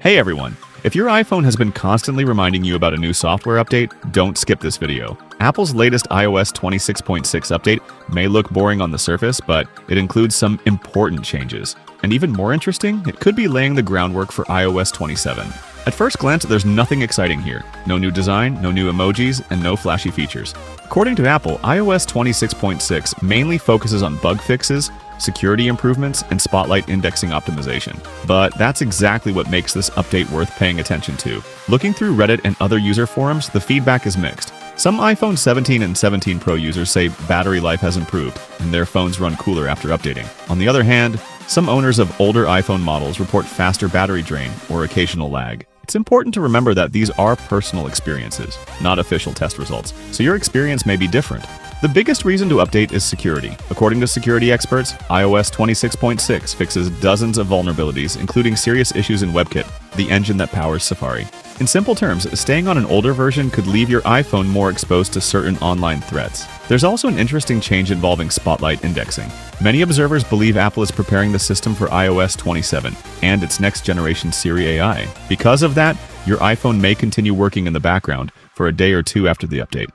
Hey everyone! If your iPhone has been constantly reminding you about a new software update, don't skip this video. Apple's latest iOS 26.6 update may look boring on the surface, but it includes some important changes. And even more interesting, it could be laying the groundwork for iOS 27. At first glance, there's nothing exciting here. No new design, no new emojis, and no flashy features. According to Apple, iOS 26.6 mainly focuses on bug fixes, security improvements, and Spotlight indexing optimization. But that's exactly what makes this update worth paying attention to. Looking through Reddit and other user forums, the feedback is mixed. Some iPhone 17 and 17 Pro users say battery life has improved, and their phones run cooler after updating. On the other hand, some owners of older iPhone models report faster battery drain or occasional lag. It's important to remember that these are personal experiences, not official test results, so your experience may be different. The biggest reason to update is security. According to security experts, iOS 26.6 fixes dozens of vulnerabilities, including serious issues in WebKit, the engine that powers Safari. In simple terms, staying on an older version could leave your iPhone more exposed to certain online threats. There's also an interesting change involving Spotlight indexing. Many observers believe Apple is preparing the system for iOS 27 and its next generation Siri AI. Because of that, your iPhone may continue working in the background for a day or two after the update,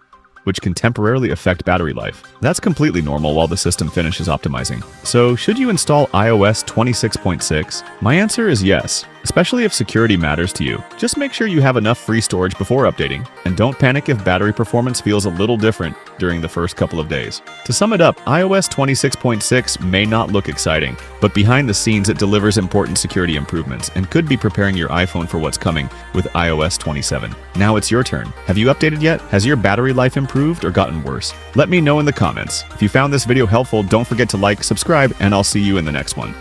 which can temporarily affect battery life. That's completely normal while the system finishes optimizing. So, should you install iOS 26.6? My answer is yes, especially if security matters to you. Just make sure you have enough free storage before updating, and don't panic if battery performance feels a little different during the first couple of days. To sum it up, iOS 26.6 may not look exciting, but behind the scenes it delivers important security improvements and could be preparing your iPhone for what's coming with iOS 27. Now it's your turn. Have you updated yet? Has your battery life improved or gotten worse? Let me know in the comments. If you found this video helpful, don't forget to like, subscribe, and I'll see you in the next one.